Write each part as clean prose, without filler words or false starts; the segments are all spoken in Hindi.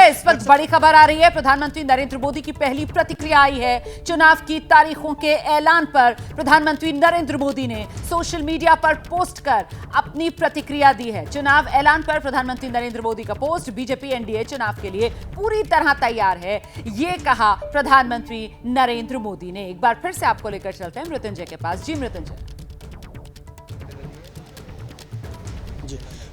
चलिए, इस वक्त बड़ी खबर आ रही है। प्रधानमंत्री नरेंद्र मोदी की पहली प्रतिक्रिया आई है। चुनाव की तारीखों के ऐलान पर प्रधानमंत्री नरेंद्र मोदी ने सोशल मीडिया पर पोस्ट कर अपनी प्रतिक्रिया दी है। चुनाव ऐलान पर प्रधानमंत्री नरेंद्र मोदी का पोस्ट, बीजेपी एनडीए चुनाव के लिए पूरी तरह तैयार है, ये कहा प्रधानमंत्री नरेंद्र मोदी ने। एक बार फिर से आपको लेकर चलते हैं मृत्युंजय के पास। जी मृत्युंजय।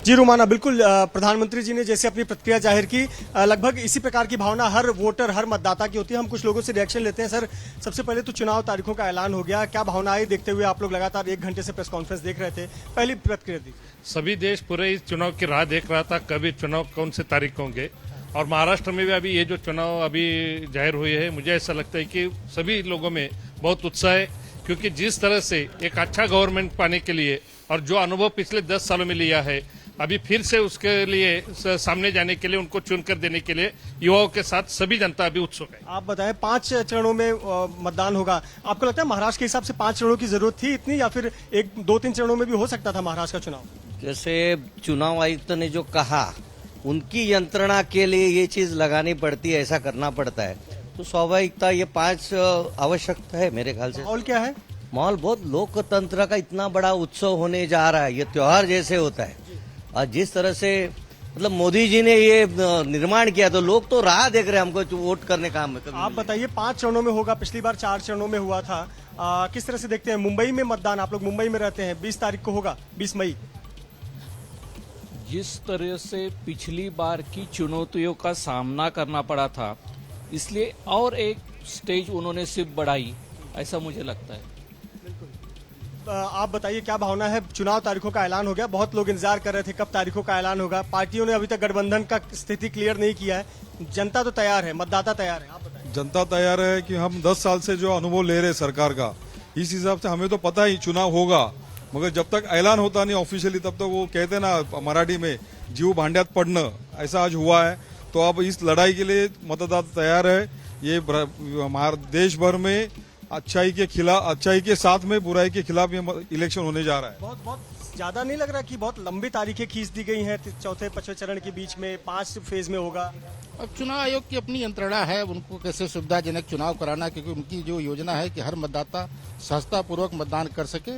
जी रोमाना, बिल्कुल प्रधानमंत्री जी ने जैसे अपनी प्रतिक्रिया जाहिर की, लगभग इसी प्रकार की भावना हर वोटर, हर मतदाता की होती है। हम कुछ लोगों से रिएक्शन लेते हैं। सर, सबसे पहले तो चुनाव तारीखों का ऐलान हो गया, क्या भावना आई देखते हुए? आप लोग लगातार 1 घंटे से प्रेस कॉन्फ्रेंस देख रहे थे, पहली प्रतिक्रिया दी। सभी देश पूरे इस चुनाव की राह देख रहा था, कभी चुनाव कौन से तारीख होंगे। और महाराष्ट्र में भी अभी ये जो चुनाव अभी जाहिर हुए हैं, मुझे ऐसा लगता है कि सभी लोगों में बहुत उत्साह है, क्योंकि जिस तरह से एक अच्छा गवर्नमेंट पाने के लिए और जो अनुभव पिछले 10 सालों में लिया है, अभी फिर से उसके लिए सामने जाने के लिए, उनको चुनकर देने के लिए युवाओं के साथ सभी जनता अभी उत्सुक है। आप बताएं, 5 चरणों में मतदान होगा। आपको लगता है महाराष्ट्र के हिसाब से 5 चरणों की जरूरत थी इतनी, या फिर 1-2-3 चरणों में भी हो सकता था महाराष्ट्र का चुनाव? जैसे चुनाव आयुक्त ने जो कहा, उनकी यंत्रणा के लिए ये चीज लगानी पड़ती है, ऐसा करना पड़ता है, तो स्वाभाविकता ये 5 आवश्यकता है मेरे ख्याल से। माहौल क्या है? माहौल बहुत, लोकतंत्र का इतना बड़ा उत्सव होने जा रहा है, ये त्योहार जैसे होता है। और जिस तरह से मतलब मोदी जी ने ये निर्माण किया, तो लोग तो राह देख रहे हैं हमको वोट करने का। आप बताइए, 5 चरणों में होगा, पिछली बार 4 चरणों में हुआ था। किस तरह से देखते हैं मुंबई में मतदान? आप लोग मुंबई में रहते हैं, 20 तारीख को होगा, 20 मई। जिस तरह से पिछली बार की चुनौतियों का सामना करना पड़ा था, इसलिए और एक स्टेज उन्होंने सिर्फ बढ़ाई, ऐसा मुझे लगता है। आप बताइए, क्या भावना है? चुनाव तारीखों का ऐलान हो गया, बहुत लोग इंतजार कर रहे थे कब तारीखों का ऐलान होगा। पार्टियों ने अभी तक गठबंधन का स्थिति क्लियर नहीं किया है। जनता तो तैयार है, मतदाता तैयार है। आप बताइए। जनता तैयार है कि हम 10 साल से जो अनुभव ले रहे हैं सरकार का, इस हिसाब से हमें तो पता ही चुनाव होगा, मगर जब तक ऐलान होता नहीं ऑफिशियली, तब तक वो कहते ना मराठी में, जीव भांड्यात पड़ना, ऐसा आज हुआ है। तो अब इस लड़ाई के लिए मतदाता तैयार है। ये हमारे देश भर में अच्छाई के साथ में बुराई के खिलाफ ये इलेक्शन होने जा रहा है। बहुत ज्यादा नहीं लग रहा कि बहुत लंबी तारीखें खींच दी गई हैं? 4थे-5वें चरण के बीच में 5 फेज में होगा। अब चुनाव आयोग की अपनी यंत्रणा है, उनको कैसे सुविधाजनक चुनाव कराना, क्योंकि उनकी जो योजना है कि हर मतदाता सहजता पूर्वक मतदान कर सके,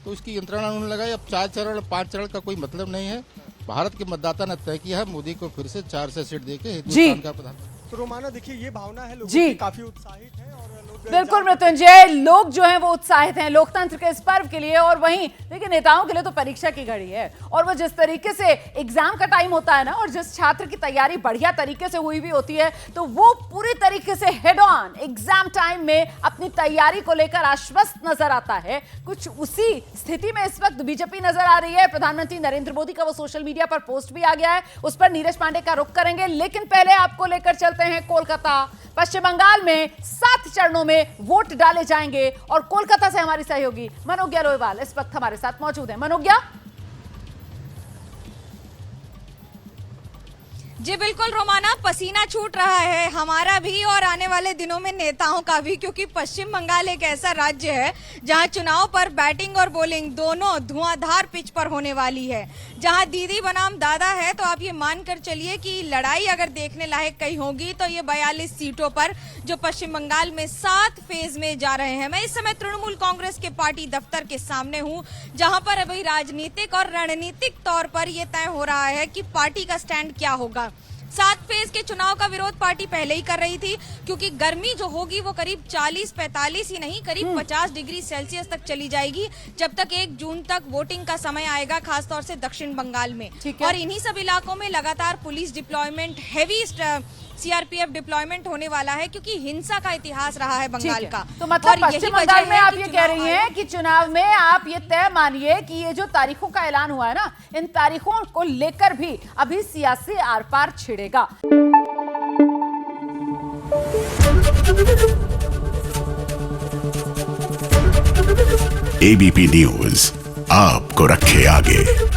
तो इसकी यंत्रणा उन्होंने लगाई। अब 4 चरण 5 चरण का कोई मतलब नहीं है। भारत के मतदाता ने तय किया है मोदी को फिर से 4 से सीट देके हिंदुस्तान का प्रधानमंत्री। तो रोमाना, देखिए ये भावना है लोगों की, काफी उत्साहित है। और बिल्कुल मृत्युंजय, लोग जो हैं वो उत्साहित हैं लोकतंत्र के इस पर्व के लिए। और वहीं देखिए, नेताओं के लिए तो परीक्षा की घड़ी है, और वो जिस तरीके से एग्जाम का टाइम होता है ना, और जिस छात्र की तैयारी बढ़िया तरीके से हुई भी होती है, तो वो पूरी तरीके से हेड ऑन एग्जाम टाइम में अपनी तैयारी को लेकर आश्वस्त नजर आता है। कुछ उसी स्थिति में इस वक्त बीजेपी नजर आ रही है। प्रधानमंत्री नरेंद्र मोदी का वो सोशल मीडिया पर पोस्ट भी आ गया है, उस पर नीरज पांडे का रुख करेंगे। लेकिन पहले आपको लेकर चलते हैं कोलकाता। पश्चिम बंगाल में 7 चरणों में वोट डाले जाएंगे, और कोलकाता से हमारी सहयोगी मनोज्ञा रोयवाल इस वक्त हमारे साथ मौजूद है। मनोज्ञा। जी बिल्कुल रोमाना, पसीना छूट रहा है हमारा भी और आने वाले दिनों में नेताओं का भी, क्योंकि पश्चिम बंगाल एक ऐसा राज्य है जहां चुनाव पर बैटिंग और बॉलिंग दोनों धुआंधार पिच पर होने वाली है। जहां दीदी बनाम दादा है, तो आप ये मानकर चलिए कि लड़ाई अगर देखने लायक कहीं होगी तो ये 42 सीटों पर, जो पश्चिम बंगाल में 7 फेज में जा रहे हैं। मैं इस समय तृणमूल कांग्रेस के पार्टी दफ्तर के सामने हूँ, जहां पर अभी राजनीतिक और रणनीतिक तौर पर यह तय हो रहा है कि पार्टी का स्टैंड क्या होगा। 7 फेज के चुनाव का विरोध पार्टी पहले ही कर रही थी, क्योंकि गर्मी जो होगी वो करीब 40-45 ही नहीं, करीब 50 डिग्री सेल्सियस तक चली जाएगी, जब तक 1 जून तक वोटिंग का समय आएगा, खासतौर से दक्षिण बंगाल में। और इन्हीं सब इलाकों में लगातार police deployment, heavy CRPF deployment होने वाला है, क्योंकि हिंसा का इतिहास रहा है बंगाल का। तो मतलब पश्चिम बंगाल में आप ये कह रही हैं कि चुनाव में आप ये तय मानिए कि ये जो तारीखों का ऐलान हुआ है ना, इन तारीखों को लेकर भी अभी सियासी आर पार छिड़ेगा। एबीपी न्यूज आपको रखे आगे।